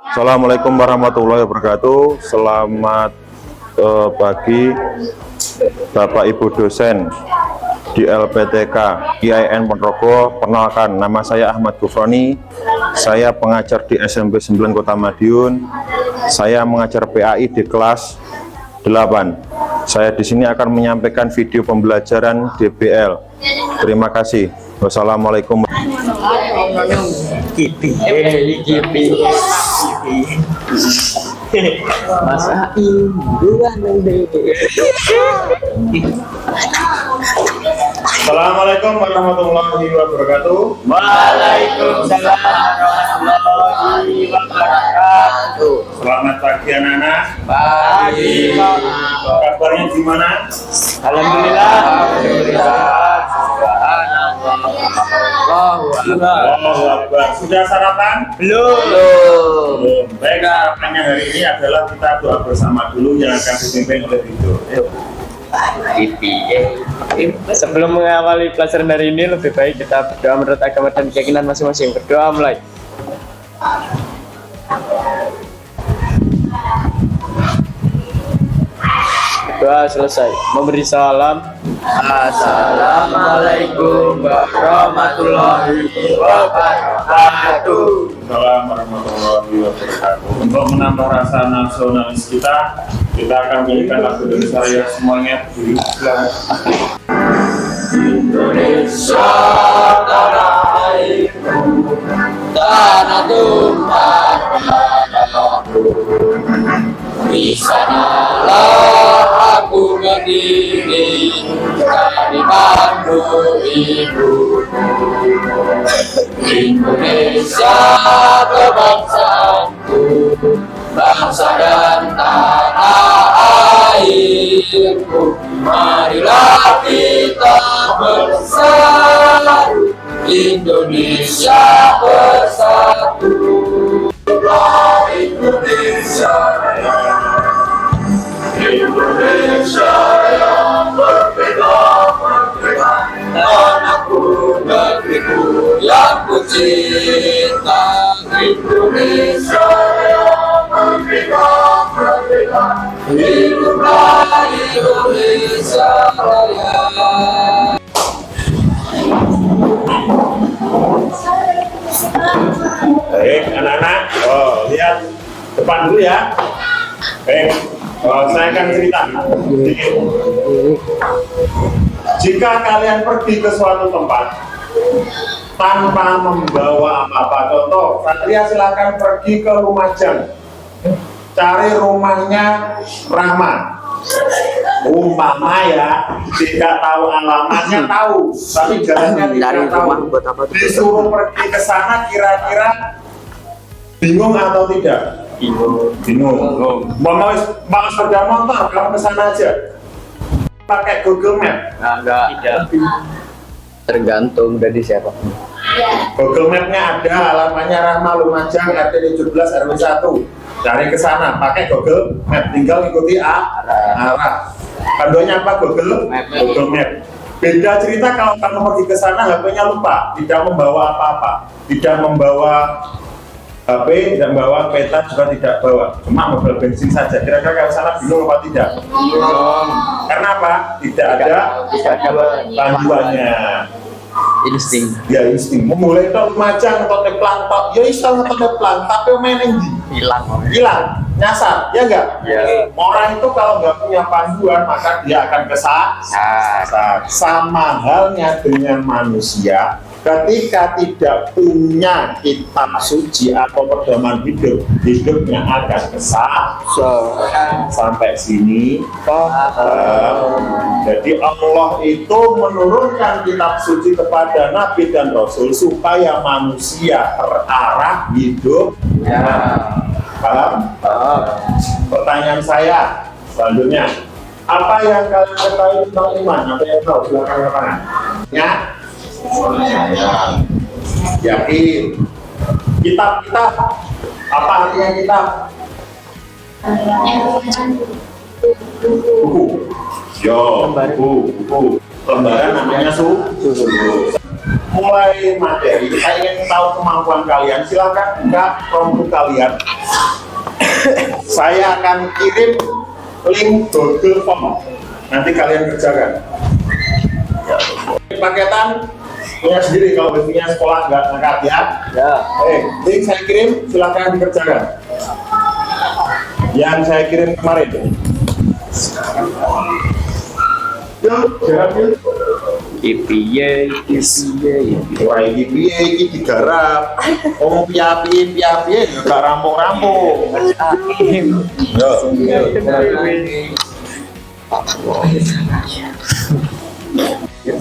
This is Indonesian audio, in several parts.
Assalamualaikum warahmatullahi wabarakatuh. Selamat pagi Bapak Ibu dosen di LPTK IAIN Ponorogo. Perkenalkan, nama saya Ahmad Gufroni. Saya pengajar di SMP 9 Kota Madiun. Saya mengajar PAI di kelas 8. Saya di sini akan menyampaikan video pembelajaran DBL. Terima kasih. Wassalamualaikum. Masa induan deh. Assalamualaikum warahmatullahi wabarakatuh. Waalaikumsalam warahmatullahi wabarakatuh. Selamat pagi anak-anak. Pagi. Kabarnya gimana? Alhamdulillah. Allahu Akbar. Sudah sarapan? Belum. Baik, sarapannya hari ini adalah kita doa bersama dulu yang akan dipimpin oleh Ridho. Sebelum mengawali pelajaran hari ini, lebih baik kita berdoa menurut agama dan keyakinan masing-masing. Berdoa mulai. Doa selesai. Memberi salam. Assalamualaikum warahmatullahi wabarakatuh. Assalamualaikum warahmatullahi wabarakatuh. Untuk menambah rasa nasionalis kita akan menyanyikan lagu Indonesia Raya. Semuanya berdiri. Indonesia tanah airku, tanah tumpah darahku. Di sanalah aku berdiri dari bangku ibuku. Indonesia kebangsaanku, bangsa dan tanah airku. Marilah kita bersatu, Indonesia bersatu. Indonesia Raya, Indonesia yang berbeda, tanahku, negeriku yang ku cinta. Indonesia yang berbeda, hiduplah Indonesia Raya. Baik, anak-anak. Lihat depan dulu ya. Baik, saya akan cerita sedikit. Jika kalian pergi ke suatu tempat tanpa membawa apa-apa, contoh, Satria silakan pergi ke Lumajang, cari rumahnya Rahma. Umpama ya, tidak tahu alamatnya tahu, tapi jalannya tidak tahu. Disuruh pergi ke sana, kira-kira bingung atau tidak? Bingung. Mau sepeda motor, kamu ke sana aja. Pakai Google Map? Tidak. Tergantung dari siapa. Google Map-nya ada, alamatnya Rahma Lumajang RT 17 RW 1. Cari ke sana, pakai Google Map, tinggal ikuti arah. Panduannya apa? Google Map. Beda cerita kalau kamu pergi ke sana, HP-nya lupa, tidak membawa apa-apa, tidak membawa HP, tidak membawa peta, juga tidak bawa, cuma mobil bensin saja. Kira-kira kalau sana bingung apa tidak? Bingung. Karena apa? Tidak ada panduannya. Insting. Ya insting. Memulai itu Lumajang atau teplang tok, ya iso atau teplang, tapi main endi? Hilang, nyasar, ya enggak? Ya. Orang itu kalau nggak punya panduan, maka dia akan kesasar. Sama halnya dengan manusia, ketika tidak punya kitab suci atau pedoman hidup, hidupnya akan kesasar. Sampai sini, jadi Allah itu menurunkan kitab suci kepada Nabi dan Rasul supaya manusia terarah hidup. Paham? Pertanyaan saya selanjutnya, apa yang kalian ketahui tentang iman? Apa yang tahu? Silakan. Ya, yakin. Kitab, apa artinya kitab? Buku. Buku. Lembaran namanya susu. mulai materi, saya ingin tahu kemampuan kalian. Silakan buka Chromebook kalian. Saya akan kirim link Google Form. Nanti kalian kerjakan. Paketan punya sendiri, kalau wifi-nya sekolah nggak ngangkat ya. Ya. Link saya kirim, silakan dikerjakan. Yang saya kirim kemarin. Yuk, jalan yuk. Ipiye. Wah, iki piye iki digarap. Wong piye gak rampung-rampung. Yo. Ya,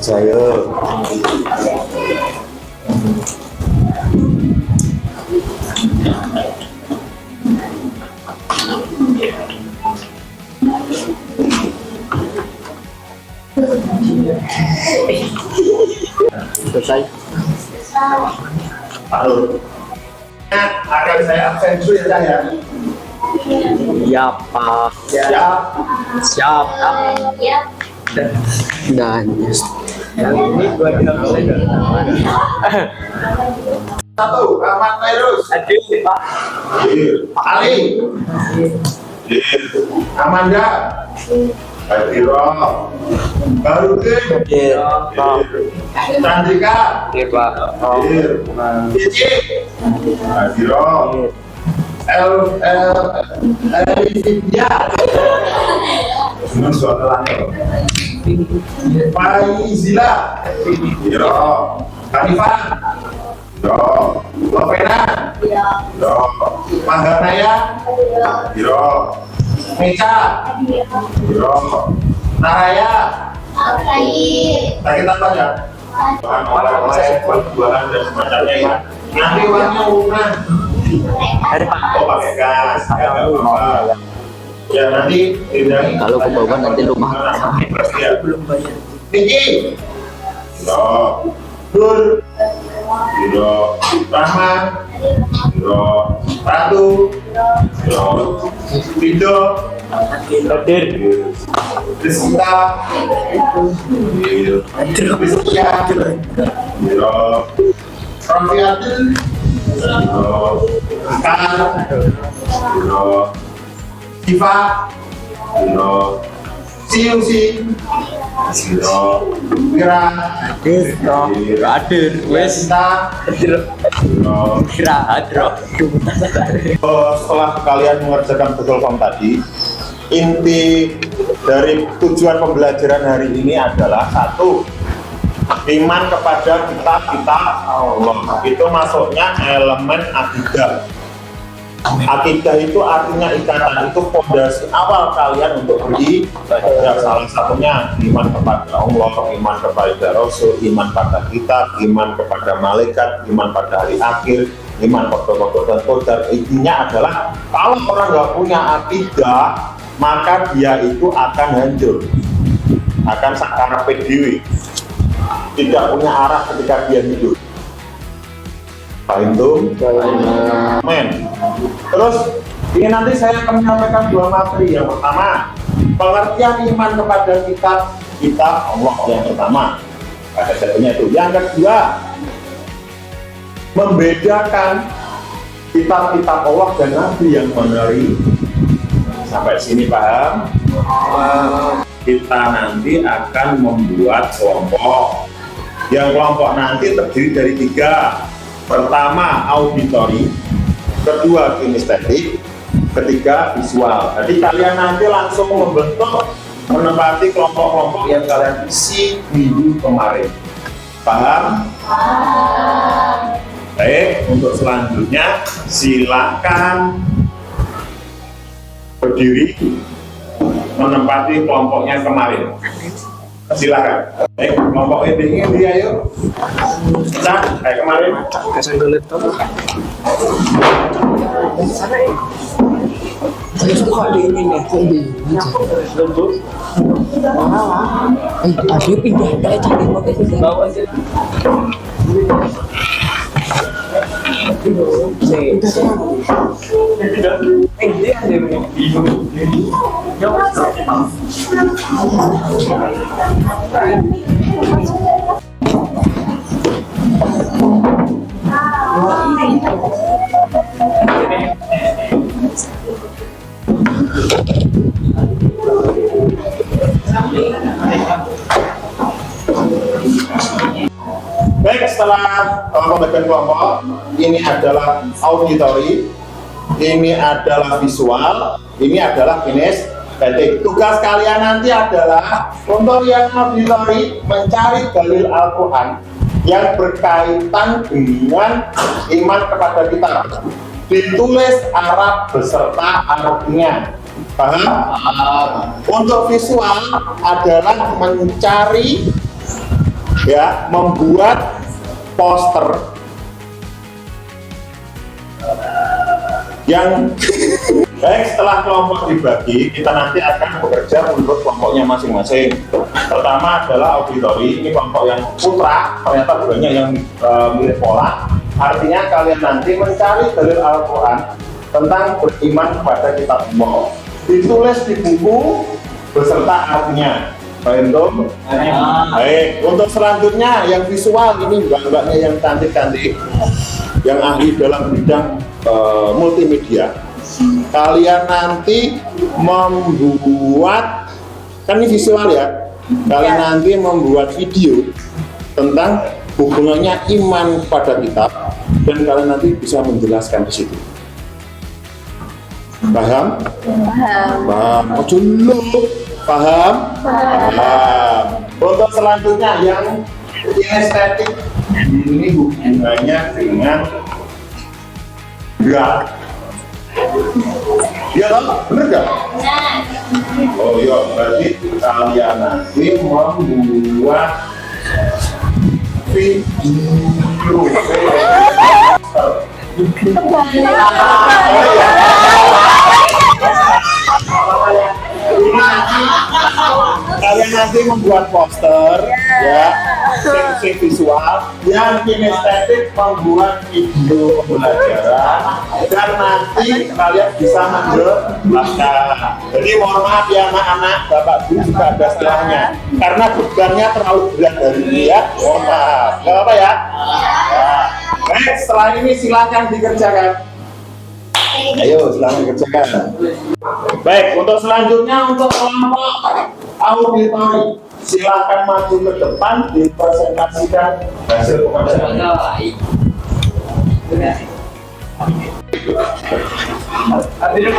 saya. Selesai. Halo. Akan saya absen dulu ya, Cah, ya. Ya, Pak. Siap. Siap. Dan ini gua Satu, Rahmat Virus. Adil, Pak. Ali. Amanda. Hadiro. Barudin. Chandrika. Oke, Pak. Cici. Hadiro. Elvia. Semua soalannya. Faizila. Hadiro. Hanifah. Hadiro. Lovena. Hadiro. Mahanaya. Hadiro. Meca. Hadiro. Naraya. Sakit apa ya? Bahan oleh-oleh, buah-buahan dan semacamnya ya. Nanti uangnya lunas. Oh, pakai gas. Ya, nggak apa-apa. Ya, nanti tindakin. Kalau ke bawah nanti rumah belum bayar. Tinggi. Yo. Nur. Yo. Rahman. Yo. Ratu. Yo. Rido. Hadir. Rizka. Rizkia. Yo. Rafiatul. Yo. Ikan. Yo. Siva. Yo. Siusi. Yo. Kira. Hadir. Wes. Yo. Kira hadir. Setelah kalian mengerjakan Google Form tadi, inti dari tujuan pembelajaran hari ini adalah satu, iman kepada kita Allah. Itu masuknya elemen akidah. Akidah itu artinya ikatan, itu fondasi awal kalian untuk beribadah. Salah satunya iman kepada Allah, iman kepada Rasul, iman pada kitab, iman kepada malaikat, iman pada hari akhir, iman pada dan qadar. Intinya adalah kalau orang nggak punya akidah, maka dia itu akan hancur, akan sakar PDW, tidak punya arah ketika dia hidup. Paham tuh? Amin. Terus ini nanti saya akan menyampaikan dua materi. Yang pertama, pengertian iman kepada kitab Allah yang pertama. Ada satunya itu. Yang kedua, membedakan kitab-kitab Allah dan Nabi yang meneri. Sampai sini paham? Kita nanti akan membuat kelompok. Yang kelompok nanti terdiri dari tiga. Pertama auditori, kedua kinestetik, ketiga visual. Jadi kalian nanti langsung membentuk, menempati kelompok-kelompok yang kalian isi minggu kemarin. Paham? Baik, untuk selanjutnya silakan berdiri menempati kelompoknya kemarin. Silakan. Baik, kelompok ini ayo. Nah, kayak kemarin. Kasih dulu laptop. Terus tuh kok di ini nih, kok di ini tadi pindah kayak cari mau ke sini. Bawa aja. pembagian kelompok. Ini adalah auditory, ini adalah visual, ini adalah kinestetik. Tugas kalian nanti adalah untuk yang auditory mencari dalil Al-Quran yang berkaitan dengan iman kepada kita. Ditulis Arab beserta artinya. Paham? Untuk visual adalah mencari, ya, membuat poster yang baik. Setelah kelompok dibagi, kita nanti akan bekerja menurut kelompoknya masing-masing. Pertama adalah auditory, ini kelompok yang putra, ternyata banyak yang mirip pola. Artinya kalian nanti mencari dalil Al-Quran tentang beriman kepada kitab Allah, ditulis di buku beserta artinya. Baik, untuk baik. Untuk selanjutnya yang visual, ini mbak-mbaknya yang cantik-cantik, yang ahli dalam bidang multimedia. Kalian nanti membuat, kan ini visual ya, kalian nanti membuat video tentang hubungannya iman pada kitab, dan kalian nanti bisa menjelaskan di situ. Paham? Paham. Oh, dulu. Paham? Paham. Untuk selanjutnya yang kinestetik, ini hubungannya dengan gerak. Iya toh? Bener gak? Oh iya, berarti kalian nanti membuat video. Kalian nanti membuat poster, ya, sing visual, yang kinestetik membuat video pembelajaran, dan nanti kalian bisa menjelaskan. Jadi mohon maaf ya anak-anak, bapak ibu juga ada setelahnya, karena bebannya terlalu berat dari ini ya. Mohon maaf, nggak apa ya. Baik, setelah ini silakan dikerjakan. Ayo, silakan kerjakan. Baik, untuk selanjutnya untuk kelompok auditory, silakan maju ke depan dipresentasikan hasil pembelajaran. Artinya,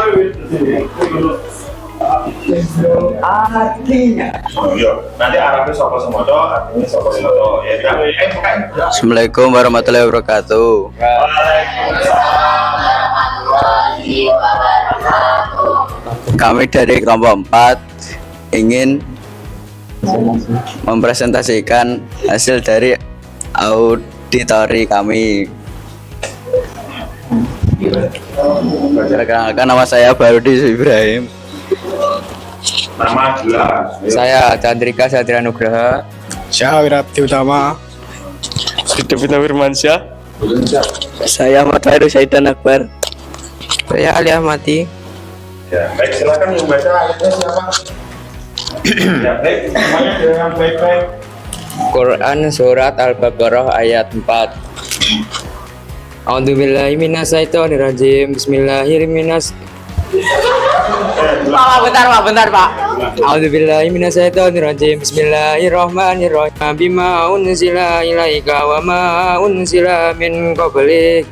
oh iya, nanti Arabnya sopo semoto, artinya sopo semoto. Ya, Assalamualaikum warahmatullahi wabarakatuh. Kami dari kelompok 4 ingin mempresentasikan hasil dari auditori kami. Perkenalkan, nama saya Barudi Ibrahim. Nama gelar. Saya Chandrika Satria Nugraha. Saya Wirabdi Utama. Hidupnya Firmansyah. Saya Ahmad Fairu Saidan Akbar. Saya Ali Ahmadi. Ya, baik, silakan yang baca ayatnya siapa? Ya, baik, semuanya dengan baik-baik. Quran Surat Al-Baqarah ayat 4. A'udzubillahi minasyaitonirrajim. Bismillahirrahmanirrahim. Bentar, Pak. A'udzubillahi minasyaitonirrajim. Bismillahirrahmanirrahim. Bima unzila ilaika wa ma unzila min qablik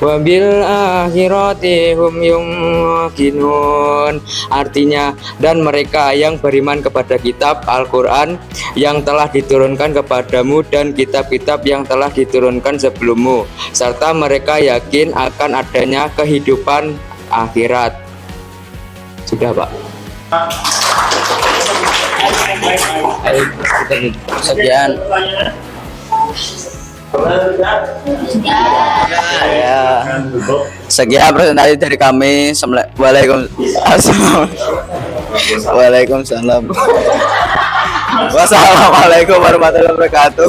wa bil akhirati hum yuqinun. Artinya, dan mereka yang beriman kepada kitab Al-Quran yang telah diturunkan kepadamu dan kitab-kitab yang telah diturunkan sebelummu, serta mereka yakin akan adanya kehidupan akhirat. Sudah, Pak. Sekian. Ya. Sekian presentasi dari kami. Waalaikumsalam. Wassalamualaikum warahmatullahi wabarakatuh.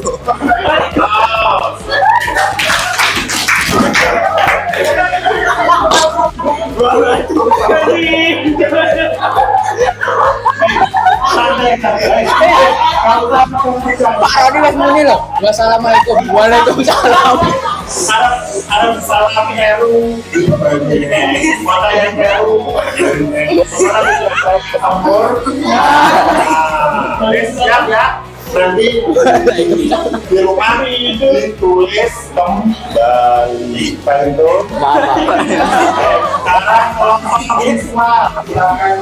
Pak Rodi mas muni loh. Wassalamualaikum. Waalaikumsalam. Arab salam Heru, mata yang Heru, mana bisa campur. Siap ya. nanti di rumah ditulis kembali Pak itu. Sekarang kelompok Isma silakan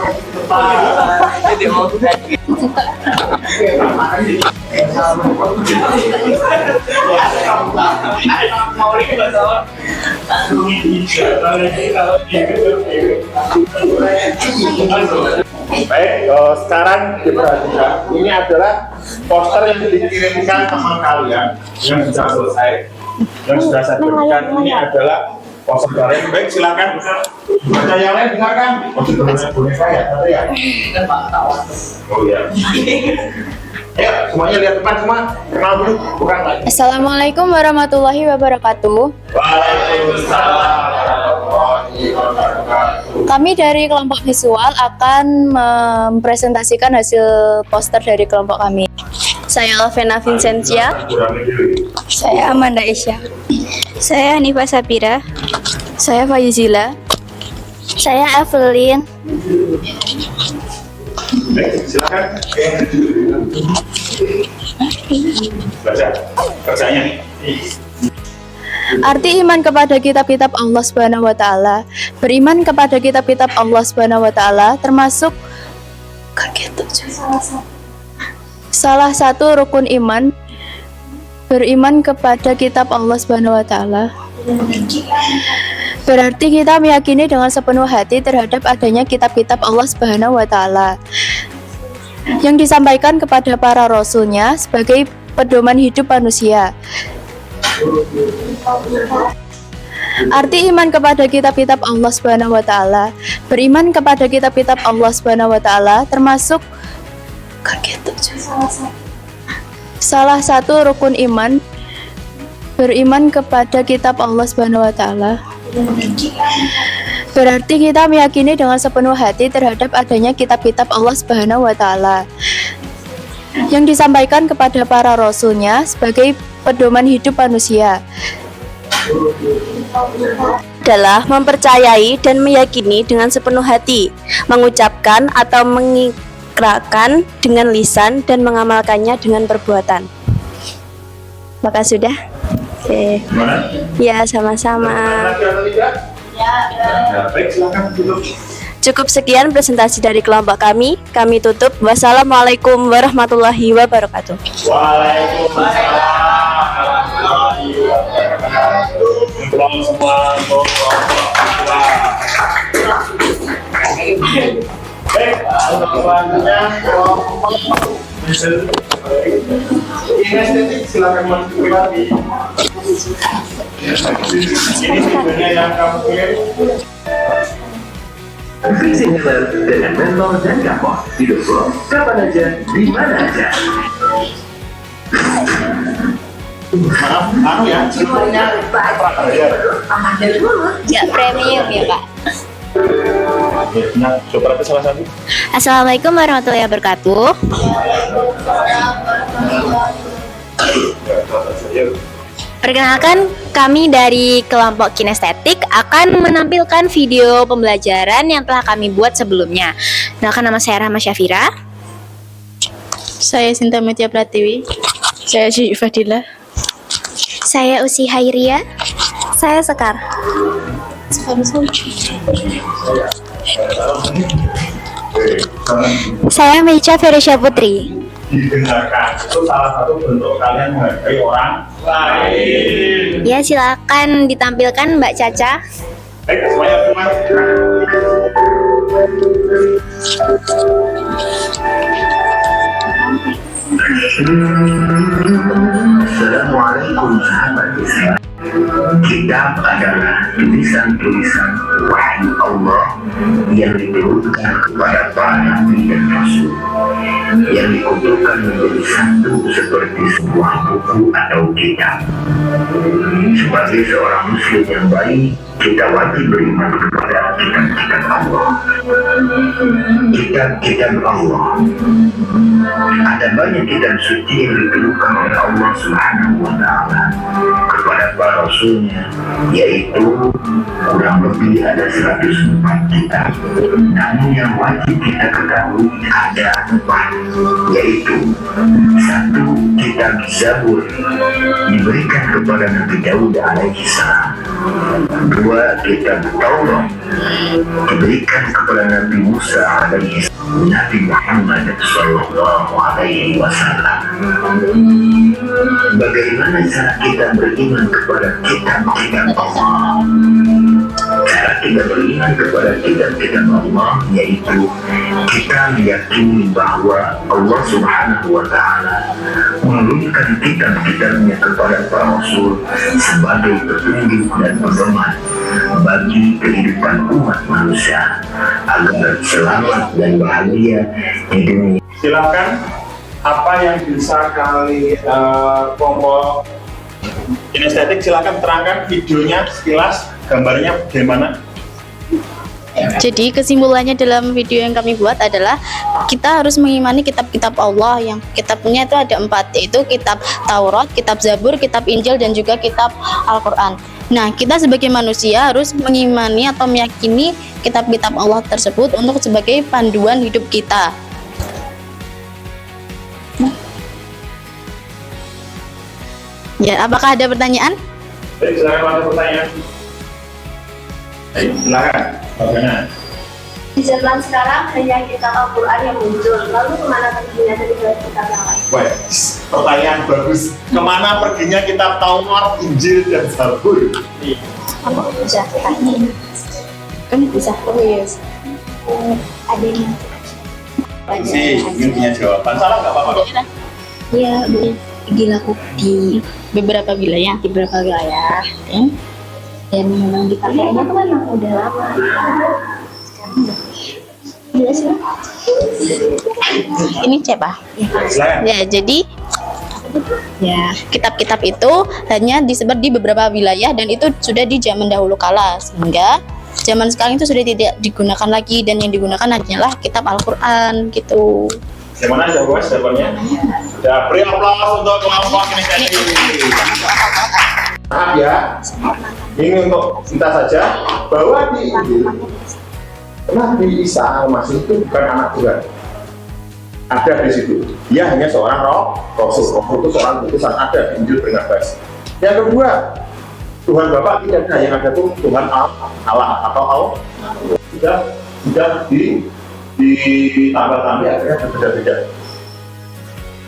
Baik, sekarang diperhatikan. Ini adalah poster yang dikirimkan teman kalian yang sudah selesai, yang sudah saya berikan. Ini adalah poster kalian. Baik, silakan. Baca yang lain dengarkan. Oh, boleh saya, tapi ya. Oh ya. Ayo, semuanya lihat depan semua. Kenal dulu, bukan lagi. Assalamualaikum warahmatullahi wabarakatuh. Waalaikumsalam warahmatullahi wabarakatuh. Kami dari kelompok visual akan mempresentasikan hasil poster dari kelompok kami. Saya Alvena Vincentia. Saya Amanda Isya. Saya Hanifah Sapira. Saya Fayuzila. Saya Evelyn. Baik, silakan. Baca kerjanya. Arti iman kepada kitab-kitab Allah Subhanahu wa taala. Beriman kepada kitab-kitab Allah Subhanahu wa taala termasuk salah satu rukun iman. Beriman kepada kitab Allah Subhanahu wa taala berarti kita meyakini dengan sepenuh hati terhadap adanya kitab-kitab Allah Subhanahu wa taala yang disampaikan kepada para rasulnya sebagai pedoman hidup manusia. Arti iman kepada kitab-kitab Allah Subhanahu wa taala. Beriman kepada kitab-kitab Allah Subhanahu wa taala termasuk salah satu rukun iman. Beriman kepada kitab Allah Subhanahu wa taala berarti kita meyakini dengan sepenuh hati terhadap adanya kitab-kitab Allah Subhanahu wa taala yang disampaikan kepada para rasulnya sebagai pedoman hidup manusia. Adalah mempercayai dan meyakini dengan sepenuh hati, mengucapkan atau mengikrarkan dengan lisan dan mengamalkannya dengan perbuatan. Maka sudah. Oke. Gimana? Ya, sama-sama. Lagi atau tidak? Ya, baik, silakan tutup. Cukup sekian presentasi dari kelompok kami. Kami tutup. Wassalamualaikum warahmatullahi wabarakatuh. Waalaikumsalam warahmatullahi wabarakatuh. Pulang semua, baik, selanjutnya kelompok kinestetik silakan masuk lagi. Ini sebenarnya yang kamu kirim. Visi Heller dengan mentol dan kapok hidup lo kapan aja, di mana aja. Maaf, ya, sebelumnya Ya, premium ya, Pak. nah, coba itu salah satu. Assalamualaikum warahmatullahi wabarakatuh. Perkenalkan, kami dari kelompok kinestetik akan menampilkan video pembelajaran yang telah kami buat sebelumnya. Kenalkan, nama saya Rahma Syafira. Saya Sinta Metia Pratiwi. Saya Syih Fadila. Saya Usi Hairia. Saya Sekar. Saya Mecha Ferisya Putri. Didengarkan, itu salah satu bentuk kalian menghargai orang lain. Ya, silakan ditampilkan Mbak Caca. Baik, semuanya teman. Assalamualaikum sahabat Islam. Kitab adalah tulisan-tulisan wahyu Allah yang diturunkan kepada para nabi dan rasul, yang dikumpulkan menjadi satu seperti sebuah buku atau kitab. Sebagai seorang muslim yang baik, kita wajib beriman kepada kitab-kitab Allah. Kitab-kitab Allah. Ada banyak kitab suci yang diturunkan oleh Allah Subhanahu wa taala kepada para rasulnya, yaitu kurang lebih ada 104 kitab. Namun yang wajib kita ketahui ada 4, yaitu 1. Kitab Zabur diberikan kepada Nabi Daud alaihi salam. 2. Kitab Taurat diberikan kepada Nabi Musa alaihi salam. Nabi Muhammad sallallahu alaihi wasallam. Bagaimana cara kita beriman kepada kitab-kitab Allah? Cara kita beriman kepada kitab-kitab Allah yaitu kita meyakini bahwa Allah Subhanahu wa Ta'ala menurunkan kitab-kitabnya kepada para rasul sebagai petunjuk dan pedoman bagi kehidupan umat manusia agar selamat dan bahagia di dunia. Silakan, apa yang bisa kali kelompok kinestetik silakan terangkan videonya sekilas, gambarnya bagaimana? Jadi kesimpulannya dalam video yang kami buat adalah kita harus mengimani kitab-kitab Allah yang kitabnya itu ada 4, yaitu kitab Taurat, kitab Zabur, kitab Injil, dan juga kitab Al-Quran. Nah, kita sebagai manusia harus mengimani atau meyakini kitab-kitab Allah tersebut untuk sebagai panduan hidup kita. Ya, apakah ada pertanyaan? Baik, silakan ada pertanyaan. Baik, silakan. Bagaimana? Di zaman sekarang hanya kitab Al-Quran yang muncul, lalu kemana perginya dari kitab yang lain? Wah, pertanyaan bagus. Kemana perginya kitab Taurat, Injil, dan Zabur? Apa bisa tanya? Kan bisa tulis. Adanya. Si ingin punya jawaban, salah nggak apa-apa. Iya, dilakukan di beberapa wilayah, dan memang dipakainya tuh memang udah lama. Jelas ya? Ini siapa? Silakan. Ya, jadi ya kitab-kitab itu hanya disebar di beberapa wilayah dan itu sudah di zaman dahulu kala, sehingga zaman sekarang itu sudah tidak digunakan lagi dan yang digunakan hanyalah kitab Al-Quran gitu. Gimana jawabannya? Ya, beri aplaus untuk kelompok kinestetik. Maaf ya, ini untuk kita saja bahwa di Injil Nabi Isa Al-Masih itu bukan anak Tuhan. Ada di situ. Dia hanya seorang rasul. Rasul itu seorang utusan, ada di Injil Barnabas. Yang kedua, Tuhan Bapa tidak ada, yang ada itu Tuhan Allah atau Allah. Sudah ditambah-tambah akhirnya berbeda-beda.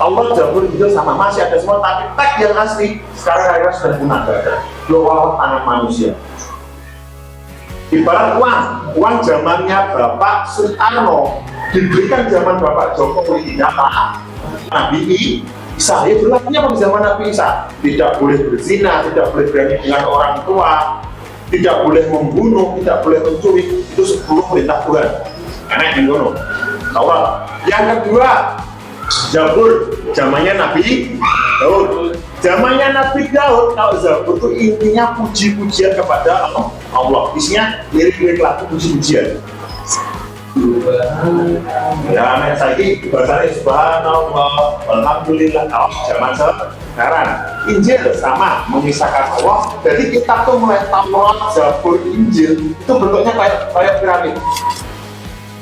Allah Zabur itu sama, masih ada semua, tapi teks yang asli sekarang akhirnya sudah punah, ada dua tangan manusia. Ibarat uang zamannya Bapak Soekarno diberikan zaman Bapak Jokowi, tidak Nabi Isa. Ya berlakunya pada zaman Nabi Isa, tidak boleh berzina, tidak boleh berani dengan orang tua, tidak boleh membunuh, tidak boleh mencuri, itu 10 perintah Tuhan. Karena yang dulu Taurat. Yang kedua, Zabur, zamannya Nabi Daud. Zamannya Nabi Daud, kalau Zabur itu intinya puji-pujian kepada Allah. Isinya lirik-lirik lagu puji-pujian. Ya, saya ini bahasanya subhanallah, alhamdulillah. Kalau zaman sekarang Injil sama, mengisahkan Allah. Jadi kita tuh mulai Taurat, Zabur, Injil itu bentuknya kayak piramid.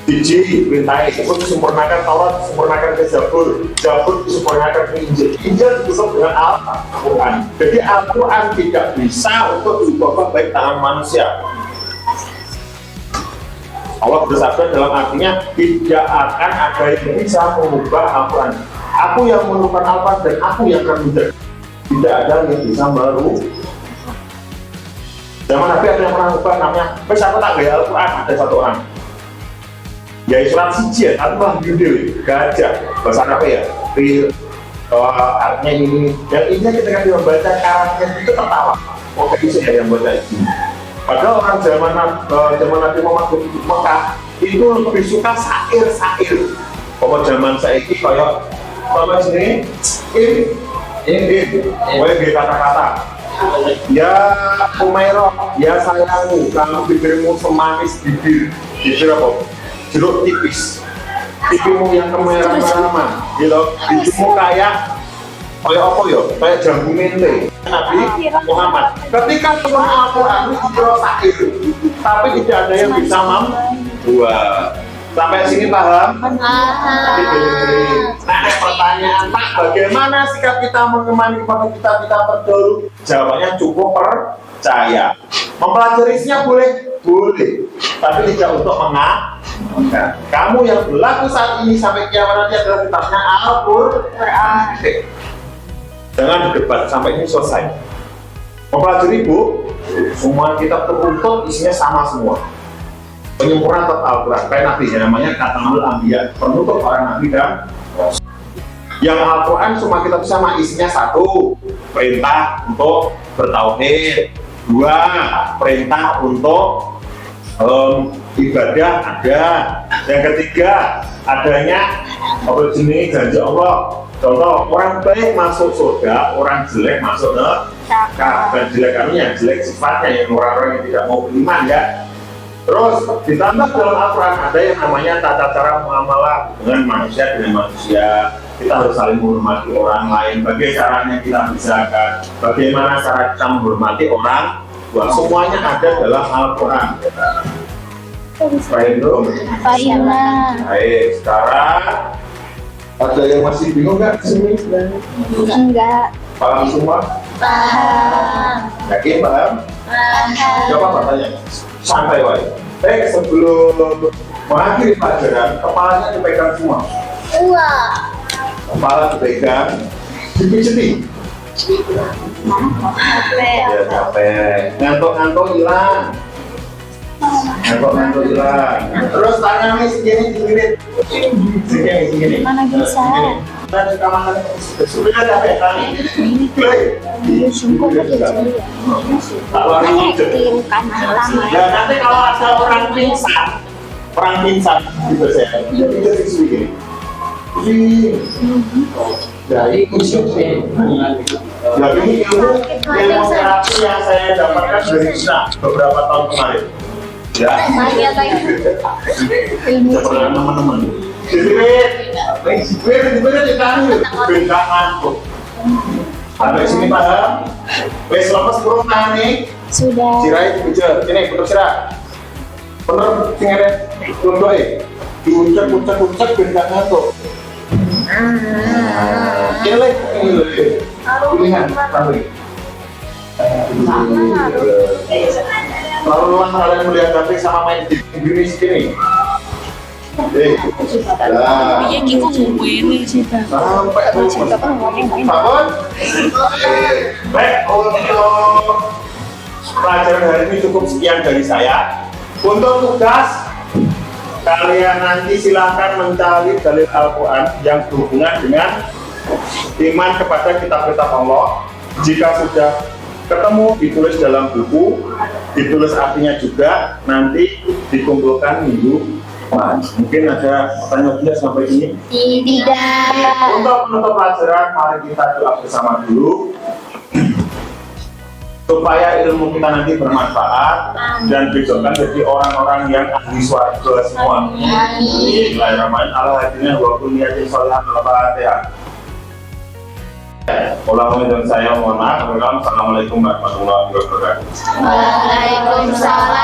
Biji perintah itu disempurnakan Taurat, disempurnakan ke Zabur, Zabur disempurnakan ke Injil, Injil ditutup dengan Al-Quran. Jadi Al-Quran tidak bisa untuk diubah baik tangan manusia. Allah bersabda dalam artinya tidak akan ada yang bisa mengubah Al-Quran. Aku yang menurunkan Al-Quran dan aku yang akan menjadi. Tidak ada yang bisa merubah. Zaman Nabi ada yang pernah mengubah namanya, aku tak gaya Al-Quran, ada satu orang. Ya surat siji, tanpa gede, gajah, bahasa apa ya? Artinya ini, dan intinya ketika dia membaca karangan itu tertawa. Oke, itu saya yang baca itu. Padahal orang zaman Nabi Muhammad di Mekah itu lebih suka sair. Pokok zaman saya ini kayak apa sini? Boleh kata-kata. Ya Umairah, ya sayangku, kamu bibirmu semanis bibir apa? Jeruk tipis, pipimu yang kemerah-merahan, gitu, hidungmu kayak apa ya? Kayak jambu mente. Nabi Muhammad. Ketika turun Al-Quran itu sair, tapi tidak ada yang bisa membuat. Sampai sini paham? Nah, pertanyaan Pak, bagaimana sikap kita mengimani kepada kitab-kitab terdahulu? Jawabannya cukup percaya. Mempelajari isinya boleh, tapi tidak untuk mengamalkan. Kamu yang berlaku saat ini sampai kiamat nanti adalah kitabnya Al-Qur'an. Jangan debat sampai ini selesai. Mempelajari Bu, semua kitab tertutup isinya sama semua. Penyempurna tetap Al-Quran, kayak Nabi ya, namanya Khatamul Anbiya, penutup para Nabi dan Rasul. Yang Al-Quran semua kitab sama, isinya satu, perintah untuk bertauhid, dua, perintah untuk ibadah ada, yang ketiga adanya jenis janji Allah. Contoh, orang baik masuk surga, orang jelek masuk neraka. Dan jelek artinya jelek sifatnya, yang orang-orang yang tidak mau beriman ya. Terus ditambah dalam Al-Quran ada yang namanya tata cara muamalah dengan manusia dengan manusia. Kita harus saling menghormati orang lain. Bagaimana caranya kita berzakat? Bagaimana cara kita menghormati orang? Wah, semuanya ada dalam Al-Quran. Baik belum? Baik, sekarang ada yang masih bingung nggak sini? Enggak. Paham semua? Paham. Yakin paham? Coba pertanyaan. Santai wae. Sebelum mengakhiri pelajaran, kepalanya dipegang semua. Kepala dipegang, dipijeti. Ya capek. Ngantuk-ngantuk hilang. Ngantuk-ngantuk hilang. Terus tanya nih segini. Mana bisa? Nanti kamar sudah capek tadi. Ya nanti kalau ada orang pingsan gitu saya, jadi begini. Dari kunci jadi ilmu terapi yang saya dapatkan dari Cina beberapa tahun kemarin. Ya. Teman-teman. Sampai sini paham? Wes lepas burung tangan nih. Sudah. Sirai dipujar, sini putar sirah. Bener, sini ada tundoi. Diuncak benda ngantuk. Ini lagi, pilihan, tahu. Lalu kalian melihat tapi sama main di Inggris ini. Sampai bangun. Baik, untuk pelajaran hari ini cukup sekian dari saya. Untuk tugas kalian nanti silakan mencari dalil Al-Quran yang berhubungan dengan iman kepada kitab-kitab Allah. Jika sudah ketemu, ditulis dalam buku, ditulis artinya juga, nanti dikumpulkan minggu. Mungkin ada pertanyaan tidak sampai ini? Tidak. Untuk penutup pelajaran, mari kita doa bersama dulu supaya ilmu kita nanti bermanfaat dan besokkan jadi orang-orang yang ahli swarga semua. Bismillahirrahmanirrahim. Al-Hadinah wa kunniyatin sholahan al-Fatihah. Ulangi dan saya mohon maaf. Assalamualaikum warahmatullahi wabarakatuh. Waalaikumsalam.